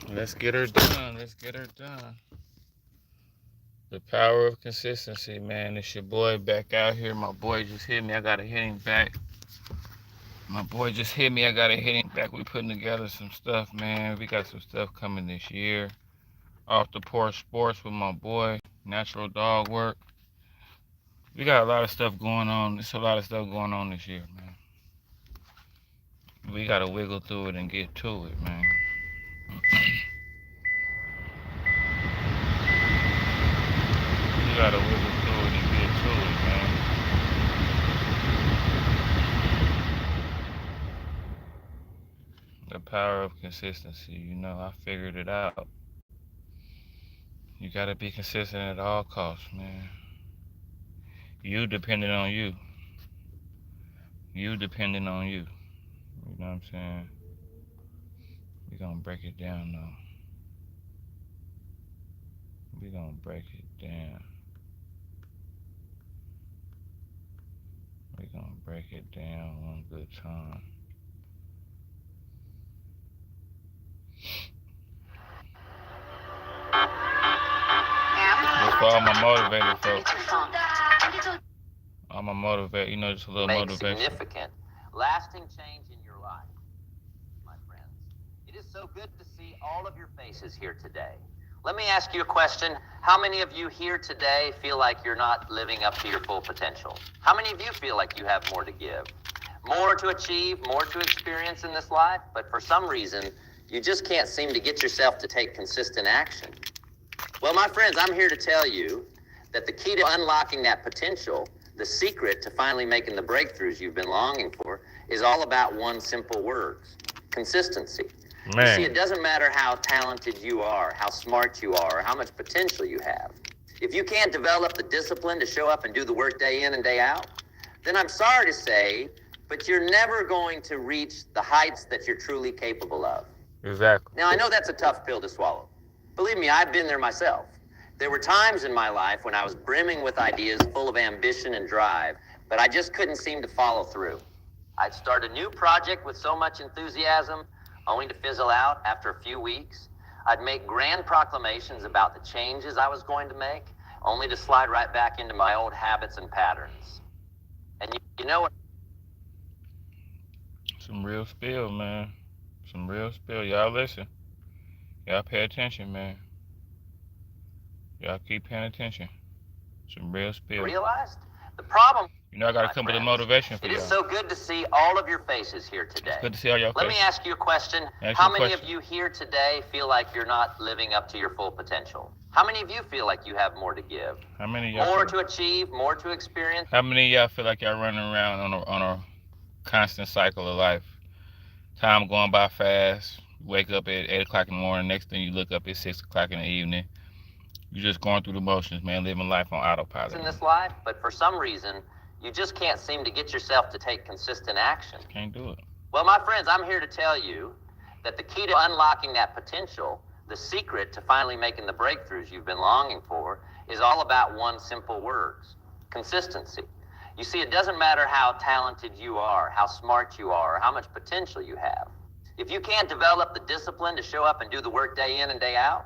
Let's get her done. Let's get her done. The power of consistency, man. It's your boy back out here. My boy just hit me. I gotta hit him back. My boy just hit me. I gotta hit him back. We putting together some stuff, man. We got some stuff coming this year. Off the porch sports with my boy. Natural dog work. We got a lot of stuff going on. There's a lot of stuff going on this year, man. We gotta wiggle through it and get to it, man. We gotta wiggle through it and get to it, man. The power of consistency. I figured it out. You gotta be consistent at all costs, man. You depending on you. You depending on you. You know what I'm saying? We gonna break it down though. We gonna break it down. We gonna break it down one good time. That's for all my motivated folks. I'm a motivate, just a little make motivation. Significant, lasting change in your life, my friends. It is so good to see all of your faces here today. Let me ask you a question. How many of you here today feel like you're not living up to your full potential? How many of you feel like you have more to give? More to achieve, more to experience in this life, but for some reason, you just can't seem to get yourself to take consistent action. Well, my friends, I'm here to tell you that the key to unlocking that potential, the secret to finally making the breakthroughs you've been longing for, is all about one simple word: consistency. Man. You see, it doesn't matter how talented you are, how smart you are, or how much potential you have. If you can't develop the discipline to show up and do the work day in and day out, then I'm sorry to say, but you're never going to reach the heights that you're truly capable of. Exactly. Now, I know that's a tough pill to swallow. Believe me, I've been there myself. There were times in my life when I was brimming with ideas, full of ambition and drive, but I just couldn't seem to follow through. I'd start a new project with so much enthusiasm, only to fizzle out after a few weeks. I'd make grand proclamations about the changes I was going to make, only to slide right back into my old habits and patterns. And you know what? Some real spill, man. Some real spill. Y'all listen. Y'all pay attention, man. Y'all keep paying attention. Some real spill. Realized? The problem, I gotta come with a motivation for it y'all. is so good to see all of your faces here today. It's good to see all y'all Let faces. me ask you a question. How many of you here today feel like you're not living up to your full potential? How many of you feel like you have more to give? How many of y'all More to achieve, more to experience? How many of y'all feel like y'all running around on a constant cycle of life? Time going by fast. Wake up at 8 o'clock in the morning. Next thing you look up at 6 o'clock in the evening. You're just going through the motions, man, living life on autopilot. In this life, but for some reason, you just can't seem to get yourself to take consistent action. Can't do it. Well, my friends, I'm here to tell you that the key to unlocking that potential, the secret to finally making the breakthroughs you've been longing for, is all about one simple word: consistency. You see, it doesn't matter how talented you are, how smart you are, or how much potential you have. If you can't develop the discipline to show up and do the work day in and day out,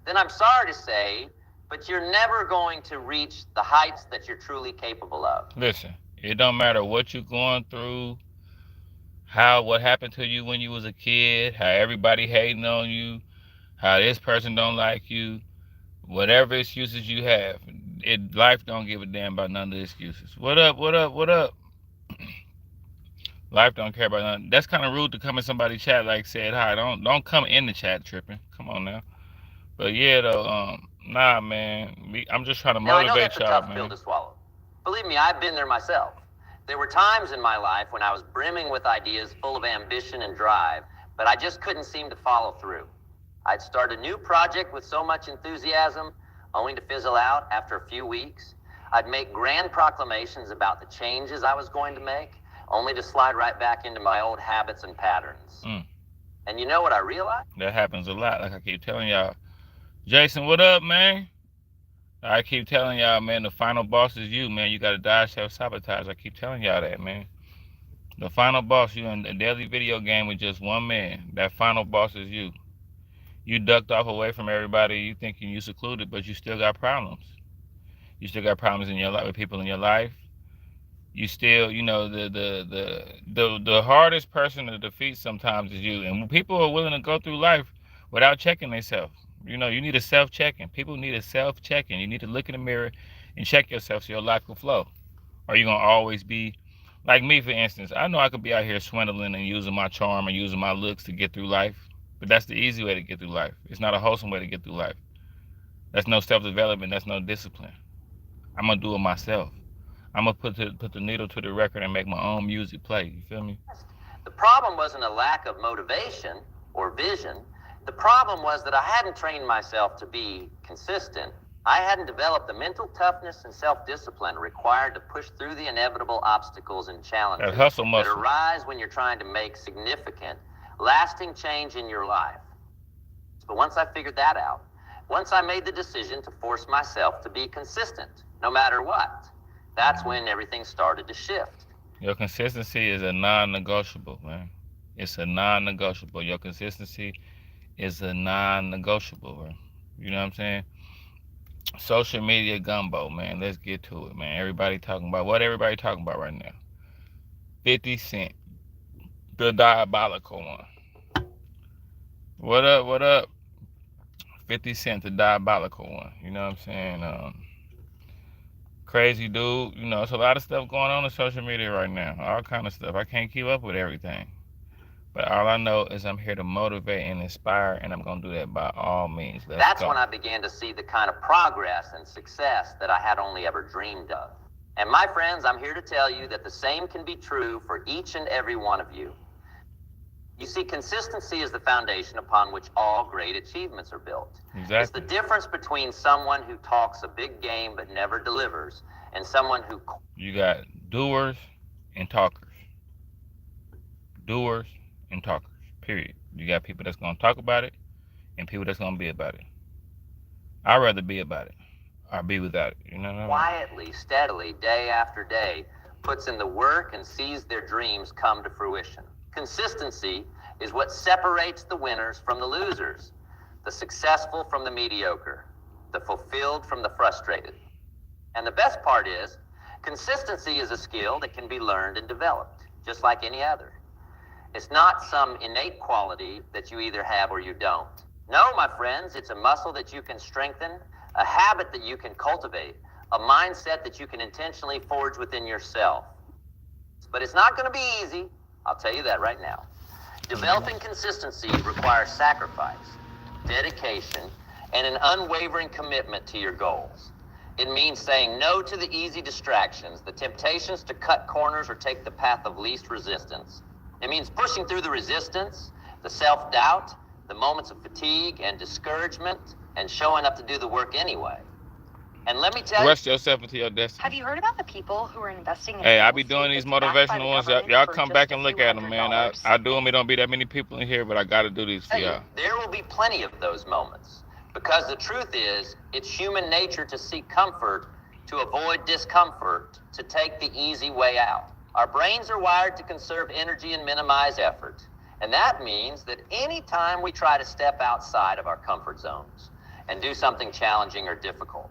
then I'm sorry to say, but you're never going to reach the heights that you're truly capable of. Listen, it don't matter what you're going through, what happened to you when you was a kid, how everybody hating on you, how this person don't like you, whatever excuses you have. Life don't give a damn about none of the excuses. What up, what up, what up? Life don't care about nothing. That's kind of rude to come in somebody's chat like said hi. Don't come in the chat tripping. Come on now. But yeah though, nah man, I'm just trying to motivate now, I know that's y'all, a tough man. pill to swallow. Believe me, I've been there myself. There were times in my life when I was brimming with ideas, full of ambition and drive, but I just couldn't seem to follow through. I'd start a new project with so much enthusiasm, only to fizzle out after a few weeks. I'd make grand proclamations about the changes I was going to make, only to slide right back into my old habits and patterns. And you know what I realized? That happens a lot, like I keep telling y'all. Jason, what up, man? I keep telling y'all, man, the final boss is you, man. You got to dodge self-sabotage. I keep telling y'all that, man. The final boss, you in a daily video game with just one man. That final boss is you. You ducked off away from everybody. You thinking you secluded, but you still got problems. You still got problems in your life with people in your life. You still, the hardest person to defeat sometimes is you. And when people are willing to go through life without checking themselves, you need a self checking. People need a self checking. You need to look in the mirror and check yourself so your life will flow. Or you're gonna always be like me, for instance. I know I could be out here swindling and using my charm and using my looks to get through life, but that's the easy way to get through life. It's not a wholesome way to get through life. That's no self development. That's no discipline. I'm gonna do it myself. I'm gonna put the needle to the record and make my own music play. You feel me? The problem wasn't a lack of motivation or vision. The problem was that I hadn't trained myself to be consistent. I hadn't developed the mental toughness and self-discipline required to push through the inevitable obstacles and challenges that arise when you're trying to make significant, lasting change in your life. But once I figured that out, once I made the decision to force myself to be consistent, no matter what, that's when everything started to shift. Your consistency is a non-negotiable, man. It's a non-negotiable. Your consistency is a non-negotiable, bro. You know what I'm saying? Social media gumbo, man. Let's get to it, man. Everybody talking about right now. 50 Cent, the diabolical one. What up? What up? 50 Cent, the diabolical one. You know what I'm saying? Crazy dude. It's a lot of stuff going on social media right now. All kind of stuff. I can't keep up with everything. But all I know is I'm here to motivate and inspire, and I'm going to do that by all means. That's when I began to see the kind of progress and success that I had only ever dreamed of. And my friends, I'm here to tell you that the same can be true for each and every one of you. You see, consistency is the foundation upon which all great achievements are built. Exactly. It's the difference between someone who talks a big game but never delivers and someone who... You got doers and talkers. Doers and talkers, period. You got people that's going to talk about it and people that's going to be about it. I'd rather be about it or be without it. You know what I mean? Quietly, steadily, day after day, puts in the work and sees their dreams come to fruition. Consistency is what separates the winners from the losers, the successful from the mediocre, the fulfilled from the frustrated. And the best part is, consistency is a skill that can be learned and developed, just like any other. It's not some innate quality that you either have or you don't. No, my friends, it's a muscle that you can strengthen, a habit that you can cultivate, a mindset that you can intentionally forge within yourself. But it's not going to be easy. I'll tell you that right now. Developing consistency requires sacrifice, dedication, and an unwavering commitment to your goals. It means saying no to the easy distractions, the temptations to cut corners or take the path of least resistance. It means pushing through the resistance, the self-doubt, the moments of fatigue and discouragement, and showing up to do the work anyway. And let me tell you... Rush yourself into your destiny. Have you heard about the people who are investing in... Hey, I be doing these motivational ones. Y'all come back and look at them, man. I do them. It don't be that many people in here, but I got to do these for y'all. There will be plenty of those moments. Because the truth is, it's human nature to seek comfort, to avoid discomfort, to take the easy way out. Our brains are wired to conserve energy and minimize effort. And that means that any time we try to step outside of our comfort zones and do something challenging or difficult,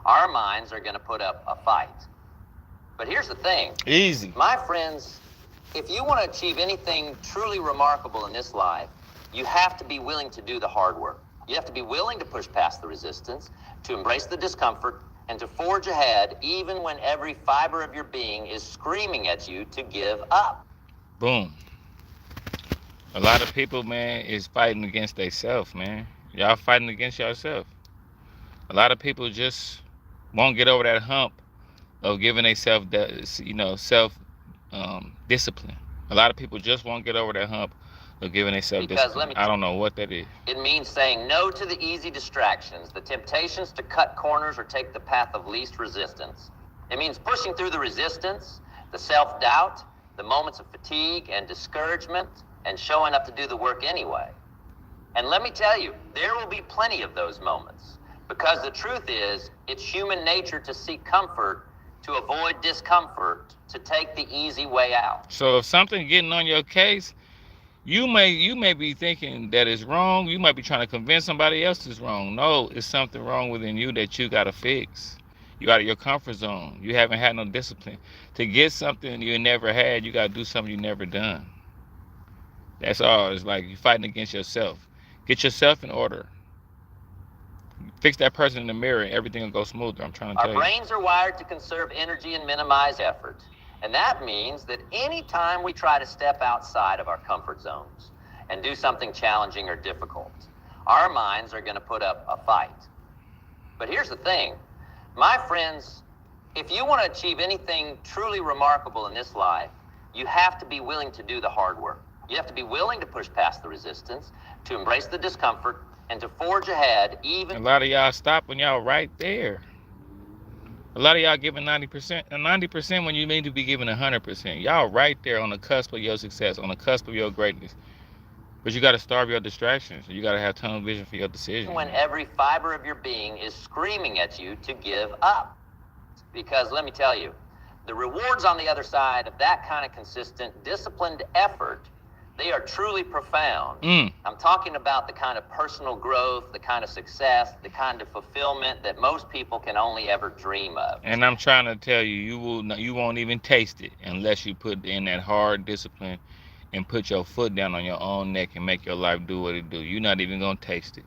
our minds are going to put up a fight. But here's the thing. Easy. My friends, if you want to achieve anything truly remarkable in this life, you have to be willing to do the hard work. You have to be willing to push past the resistance, to embrace the discomfort, and to forge ahead even when every fiber of your being is screaming at you to give up. Boom. A lot of people, man, is fighting against themselves, man. Y'all fighting against yourself. A lot of people just won't get over that hump of giving themselves, discipline. A lot of people just won't get over that hump of giving themselves discipline. I don't know what that is. It means saying no to the easy distractions, the temptations to cut corners or take the path of least resistance. It means pushing through the resistance, the self-doubt, the moments of fatigue and discouragement, and showing up to do the work anyway. And let me tell you, there will be plenty of those moments. Because the truth is, it's human nature to seek comfort, to avoid discomfort, to take the easy way out. So if something's getting on your case, You may be thinking that it's wrong. You might be trying to convince somebody else it's wrong. No, it's something wrong within you that you gotta fix. You out of your comfort zone. You haven't had no discipline. To get something you never had, you gotta do something you never done. That's all. It's like you fighting against yourself. Get yourself in order. Fix that person in the mirror and everything will go smoother. I'm trying to tell Our you. brains are wired to conserve energy and minimize effort. And that means that anytime we try to step outside of our comfort zones and do something challenging or difficult, our minds are going to put up a fight. But here's the thing, my friends, if you want to achieve anything truly remarkable in this life, you have to be willing to do the hard work. You have to be willing to push past the resistance, to embrace the discomfort, and to forge ahead even... A lot of y'all stop when y'all right there. A lot of y'all giving 90%, and 90% when you need to be giving 100%. Y'all right there on the cusp of your success, on the cusp of your greatness. But you got to starve your distractions. You got to have tunnel vision for your decisions. When every fiber of your being is screaming at you to give up. Because let me tell you, the rewards on the other side of that kind of consistent, disciplined effort, they are truly profound. I'm talking about the kind of personal growth, the kind of success, the kind of fulfillment that most people can only ever dream of. And I'm trying to tell you, you won't even taste it unless you put in that hard discipline and put your foot down on your own neck and make your life do what it do. You're not even gonna taste it.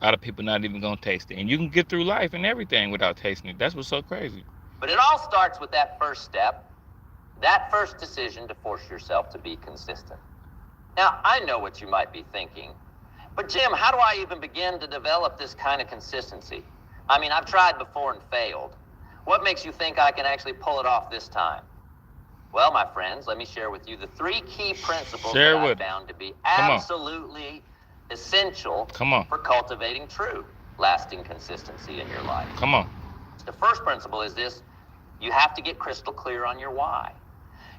A lot of people not even gonna taste it. And you can get through life and everything without tasting it. That's what's so crazy. But it all starts with that first step, that first decision to force yourself to be consistent. Now, I know what you might be thinking, but Jim, how do I even begin to develop this kind of consistency? I mean, I've tried before and failed. What makes you think I can actually pull it off this time? Well, my friends, let me share with you the 3 key principles that I found to be absolutely essential for cultivating true, lasting consistency in your life. Come on. The first principle is this: you have to get crystal clear on your why.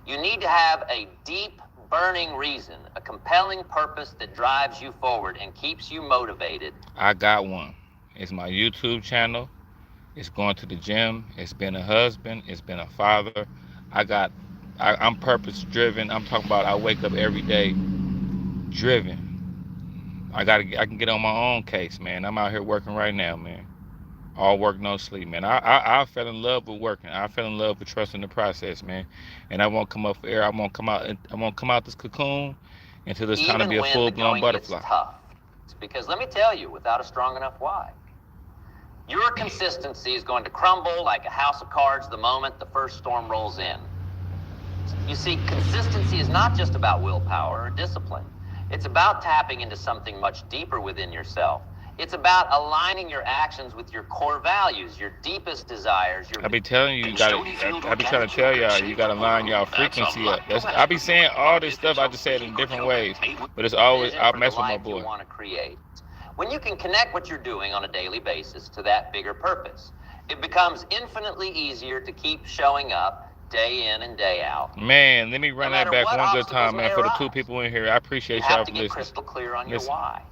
You need to have a deep, burning reason, a compelling purpose that drives you forward and keeps you motivated. I got one. It's my YouTube channel. It's going to the gym. It's been a husband. It's been a father. I'm purpose driven. I'm talking about I wake up every day driven. I can get on my own case, man. I'm out here working right now, man. All work, no sleep, man. I fell in love with working. I fell in love with trusting the process, man. And I won't come up for air. I won't come out this cocoon until it's time to be a full-blown butterfly. It's tough. Because let me tell you, without a strong enough why, your consistency is going to crumble like a house of cards the moment the first storm rolls in. You see, consistency is not just about willpower or discipline. It's about tapping into something much deeper within yourself. It's about aligning your actions with your core values, your deepest desires. I be telling you, I be trying to tell y'all, you got to line y'all frequency up. I be saying all this stuff, I just say it in different ways. But it's always, I mess with my boy. You want to create. When you can connect what you're doing on a daily basis to that bigger purpose, it becomes infinitely easier to keep showing up day in and day out. Man, let me run that back one good time, man, for the 2 people in here. I appreciate y'all for listening. You have to get crystal clear on your why.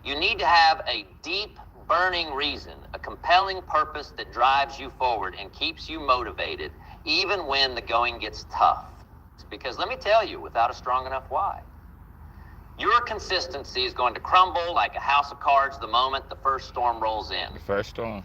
You need to have a deep, burning reason, a compelling purpose that drives you forward and keeps you motivated, even when the going gets tough. Because let me tell you, without a strong enough why, your consistency is going to crumble like a house of cards the moment the first storm rolls in. The first storm.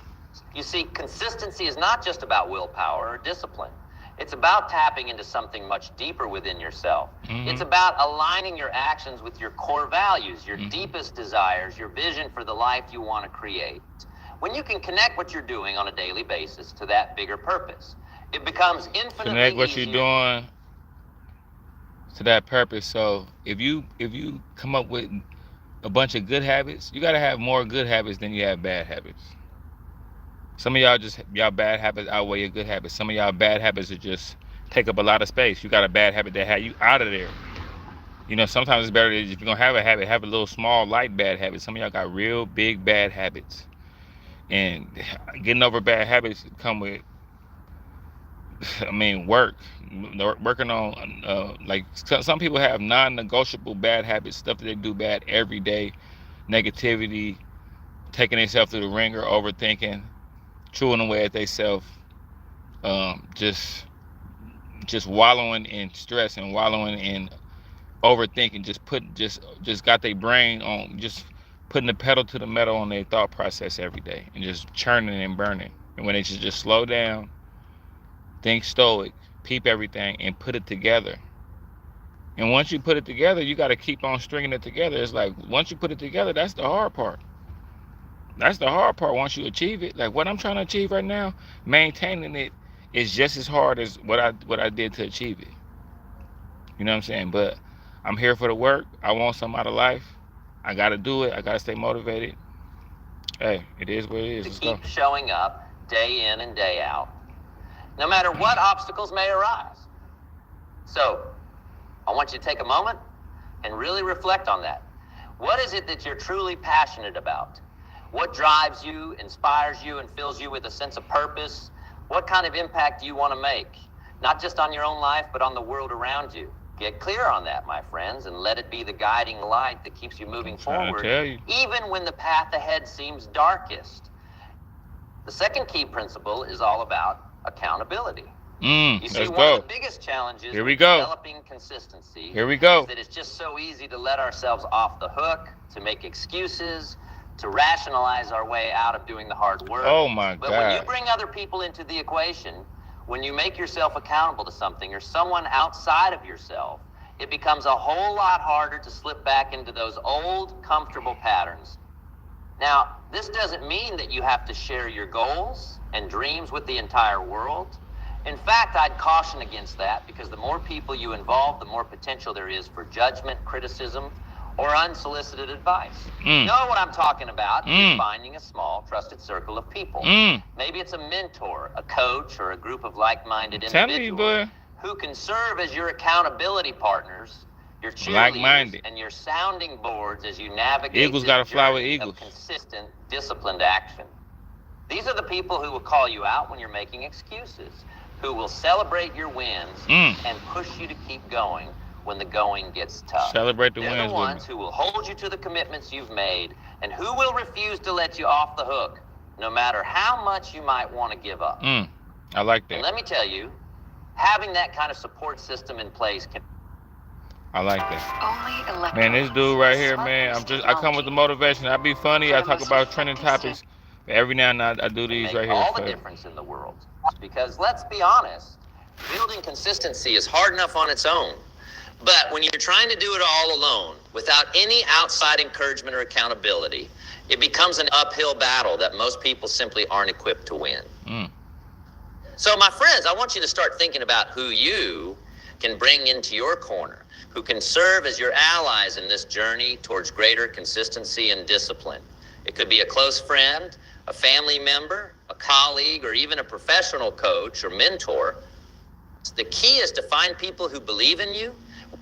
You see, consistency is not just about willpower or discipline. It's about tapping into something much deeper within yourself. It's about aligning your actions with your core values, your deepest desires, your vision for the life you want to create. When you can connect what you're doing on a daily basis to that bigger purpose, it becomes infinitely connect what easier. You're doing to that purpose. So if you come up with a bunch of good habits, you got to have more good habits than you have bad habits. Some of y'all bad habits outweigh your good habits. Some of y'all bad habits are just take up a lot of space. You got a bad habit that had you out of there. You know, sometimes it's better if you're going to have a habit, have a little small, light bad habit. Some of y'all got real big bad habits. And getting over bad habits come with, work. Working on, like some people have non-negotiable bad habits, stuff that they do bad every day. Negativity, taking themselves through the ringer, overthinking, chewing away at themselves, just wallowing in stress and wallowing in overthinking, just got their brain on just putting the pedal to the metal on their thought process every day and just churning and burning. And when they should just slow down, think stoic, peep everything, and put it together. And once you put it together, you got to keep on stringing it together. It's like once you put it together, that's the hard part. That's the hard part once you achieve it. Like what I'm trying to achieve right now, maintaining it is just as hard as what I did to achieve it. You know what I'm saying? But I'm here for the work. I want something out of life. I got to do it. I got to stay motivated. Hey, it is what it is. Let's go. Keep showing up day in and day out, no matter what obstacles may arise. So, I want you to take a moment and really reflect on that. What is it that you're truly passionate about? What drives you, inspires you, and fills you with a sense of purpose? What kind of impact do you want to make? Not just on your own life, but on the world around you. Get clear on that, my friends, and let it be the guiding light that keeps you moving forward, even when the path ahead seems darkest. The second key principle is all about accountability. You see, one of the biggest challenges with developing consistency is that it's just so easy to let ourselves off the hook, to make excuses, to rationalize our way out of doing the hard work. Oh my God. But when you bring other people into the equation, when you make yourself accountable to something or someone outside of yourself, it becomes a whole lot harder to slip back into those old, comfortable patterns. Now, this doesn't mean that you have to share your goals and dreams with the entire world. In fact, I'd caution against that because the more people you involve, the more potential there is for judgment, criticism, or unsolicited advice. You know what I'm talking about is finding a small, trusted circle of people. Maybe it's a mentor, a coach, or a group of like-minded individuals who can serve as your accountability partners, your cheerleaders, and your sounding boards as you navigate this journey of consistent, disciplined action. These are the people who will call you out when you're making excuses, who will celebrate your wins and push you to keep going when the going gets tough. Celebrate the wins. They're the ones who will hold you to the commitments you've made and who will refuse to let you off the hook, no matter how much you might want to give up. I like that. And let me tell you, having that kind of support system in place can... I like that. Man, this dude right here, man, I come with the motivation. I be funny. I talk about trending topics. Every now and then I do these right here. All the difference in the world. Because let's be honest, building consistency is hard enough on its own. But when you're trying to do it all alone, without any outside encouragement or accountability, it becomes an uphill battle that most people simply aren't equipped to win. So my friends, I want you to start thinking about who you can bring into your corner, who can serve as your allies in this journey towards greater consistency and discipline. It could be a close friend, a family member, a colleague, or even a professional coach or mentor. The key is to find people who believe in you,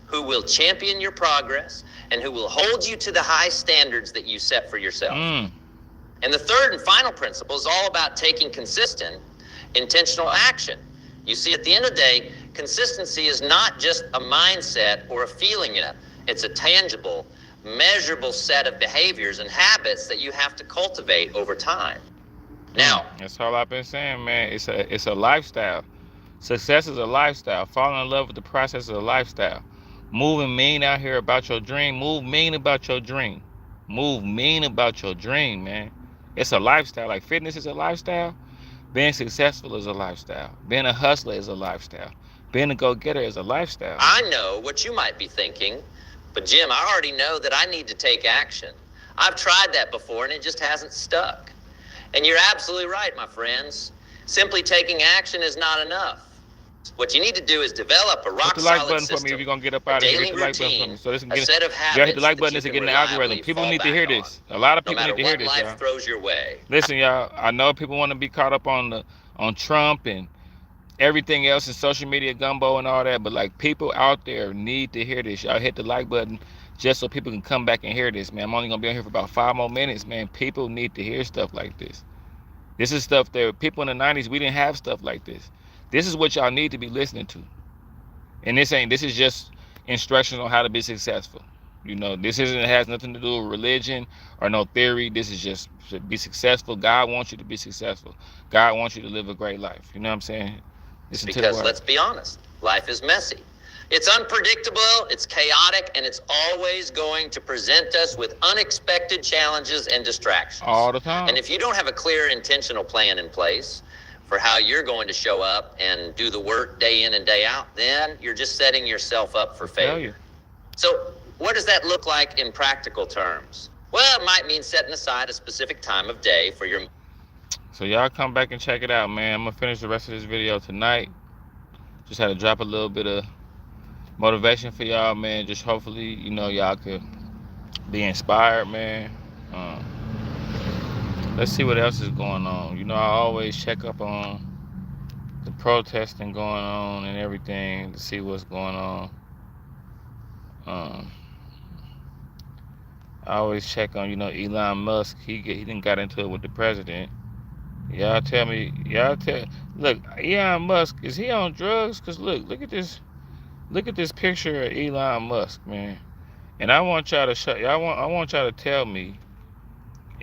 who will champion your progress, and who will hold you to the high standards that you set for yourself. And the third and final principle is all about taking consistent, intentional action. You see, at the end of the day, consistency is not just a mindset or a feeling. It's a tangible, measurable set of behaviors and habits that you have to cultivate over time. Now, that's all I've been saying, man. It's a lifestyle. Success is a lifestyle. Falling in love with the process is a lifestyle. Moving mean out here about your dream. Move mean about your dream. Move mean about your dream, man. It's a lifestyle. Like fitness is a lifestyle. Being successful is a lifestyle. Being a hustler is a lifestyle. Being a go-getter is a lifestyle. I know what you might be thinking, but Jim, I already know that I need to take action. I've tried that before and it just hasn't stuck. And you're absolutely right, my friends. Simply taking action is not enough. What you need to do is develop a rock-solid system. Hit the like button for me if you're going to get up out of here. Hit the like button for me. So this can get, you gotta hit the like button to get in the algorithm. People need to hear this. A lot of people need to hear this, y'all. Throws your way. Listen, y'all, I know people want to be caught up on Trump and everything else in social media, gumbo and all that, but like people out there need to hear this. Y'all hit the like button just so people can come back and hear this, man. I'm only going to be on here for about 5 more minutes, man. People need to hear stuff like this. This is stuff that people in the 90s, we didn't have stuff like this. This is what y'all need to be listening to. And this is just instructions on how to be successful. You know, it has nothing to do with religion or no theory. This is just to be successful. God wants you to be successful. God wants you to live a great life. You know what I'm saying? Because let's be honest, life is messy. It's unpredictable, it's chaotic, and it's always going to present us with unexpected challenges and distractions. All the time. And if you don't have a clear, intentional plan in place for how you're going to show up and do the work day in and day out, then you're just setting yourself up for failure. So, what does that look like in practical terms? Well, it might mean setting aside a specific time of day for your... So y'all come back and check it out, man. I'm gonna finish the rest of this video tonight. Just had to drop a little bit of motivation for y'all, man. Just hopefully, you know, y'all could be inspired, man. Let's see what else is going on. You know, I always check up on the protesting going on and everything to see what's going on. I always check on, you know, Elon Musk. He didn't got into it with the president. Y'all tell me, look, Elon Musk, is he on drugs? Cause look at this picture of Elon Musk, man. And I want y'all to I want y'all to tell me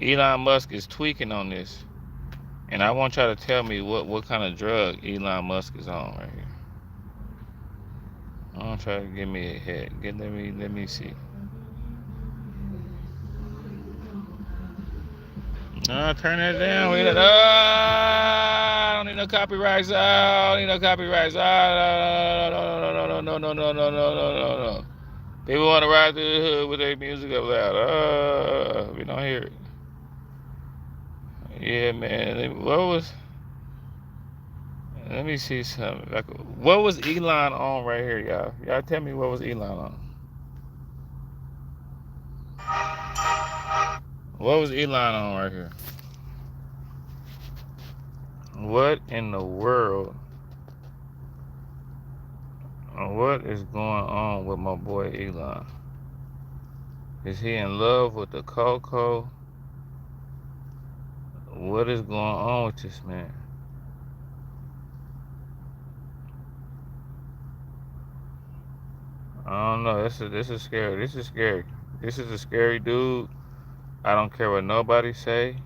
Elon Musk is tweaking on this. And I want y'all to tell me what kind of drug Elon Musk is on right here. I want y'all to give me a head. Let me see. No, turn that down. I don't need no copyrights. I don't need no copyrights. No. People want to ride through the hood with their music up loud. We don't hear it. Yeah, man. Let me see something. What was Elon on right here, y'all? Y'all tell me what was Elon on. What was Elon on right here? What in the world? What is going on with my boy Elon? Is he in love with the Coco? What is going on with this man? I don't know. This is scary. This is scary. This is a scary dude. I don't care what nobody say.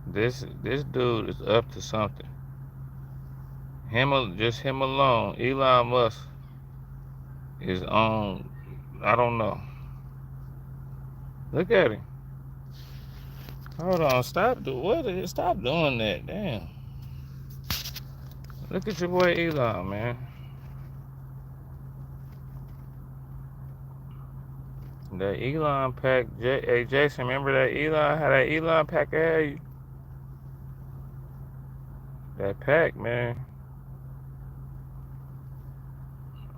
This dude is up to something. Just him alone. Elon Musk is on. I don't know. Look at him. Hold on. Stop doing that. Damn. Look at your boy Elon, man. That Elon pack. Hey, Jason, remember that Elon? How that Elon pack had you? That pack, man.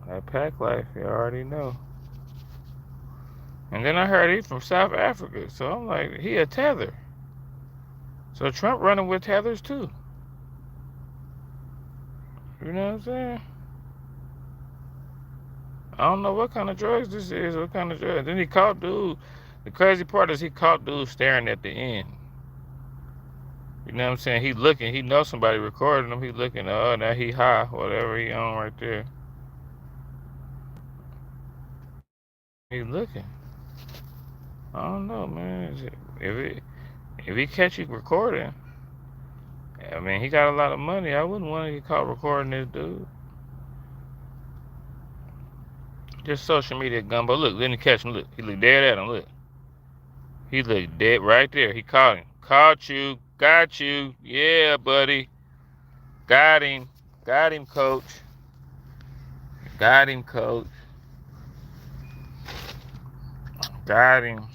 That pack life, you already know. And then I heard he's from South Africa. So I'm like, he a tether. So Trump running with tethers too. You know what I'm saying? I don't know what kind of drugs this is. What kind of drugs? Then he caught dude. The crazy part is he caught dude staring at the end. You know what I'm saying? He looking. He knows somebody recording him. He looking. Oh, now he high. Whatever he on right there. He looking. I don't know, man. If he catch you recording, I mean, he got a lot of money. I wouldn't want to get caught recording this dude. Just social media gumbo. Look, let me catch him. Look, he look dead at him. Look, he look dead right there. He caught him. Caught you. Got you. Yeah, buddy. Got him. Got him, coach. Got him, coach. Got him.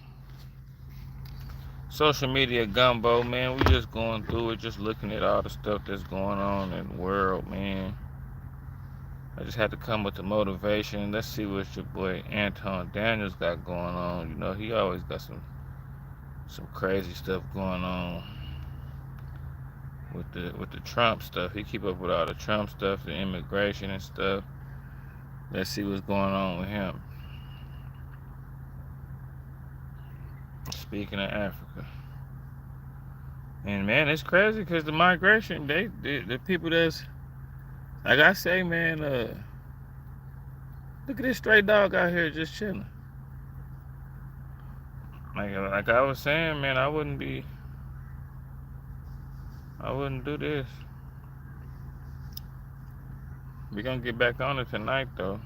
Social media gumbo, man. We just going through it, just looking at all the stuff that's going on in the world, man. I just had to come with the motivation. Let's see what your boy Anton Daniels got going on. You know, he always got some crazy stuff going on with the Trump stuff. He keep up with all the Trump stuff, the immigration and stuff. Let's see what's going on with him. Speaking of Africa. And man, it's crazy because the migration, the people that's, like I say, man, look at this stray dog out here just chilling. Like I was saying, man, I wouldn't do this. We're gonna get back on it tonight though.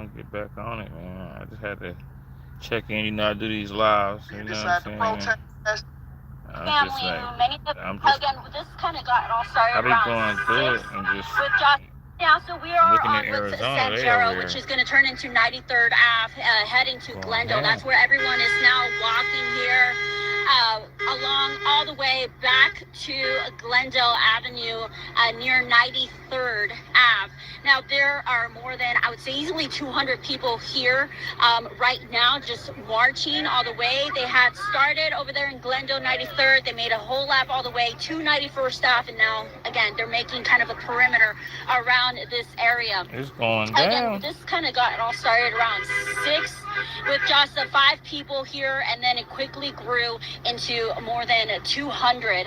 want to get back on it, man. I just had to check in. You know, I do these lives. You know what I'm saying? I'm just family. like, Many of I'm just, again, this kind of got all started I be going through around it 6 and just with Josh. Yeah, so we are looking at on what's Arizona. They over Sanjero, which here is going to turn into 93rd Ave, heading to going Glendale. ham. That's where everyone is now walking here, along all the way back to Glendale Avenue, near 93rd Ave. Now, there are more than, I would say, easily 200 people here right now, just marching all the way. They had started over there in Glendale 93rd. They made a whole lap all the way to 91st Ave, and now, again, they're making kind of a perimeter around this area. It's going Again, down. this kind of got all started around 6 with just 5 people here, and then it quickly grew into more than 200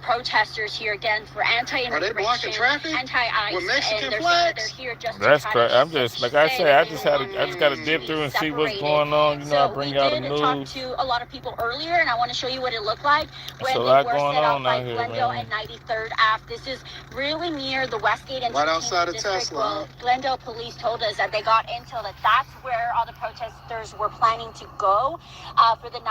protesters here, again, for anti-immigration, anti-ICE, with Mexican and they're flags? saying they're here just That's to try crazy. to I'm just like I say say. that I just got to dip through and see what's going on. You know, I So bring we y'all the did talk news. to a lot of people earlier, and I want to show you what it looked like There's when a they lot were going set up on by out here, Glendale man. and 93rd Ave. This is really near the Westgate Right outside of District. Tesla. Well, Glendale police told us that they got intel that that's where all the protesters were planning to go for the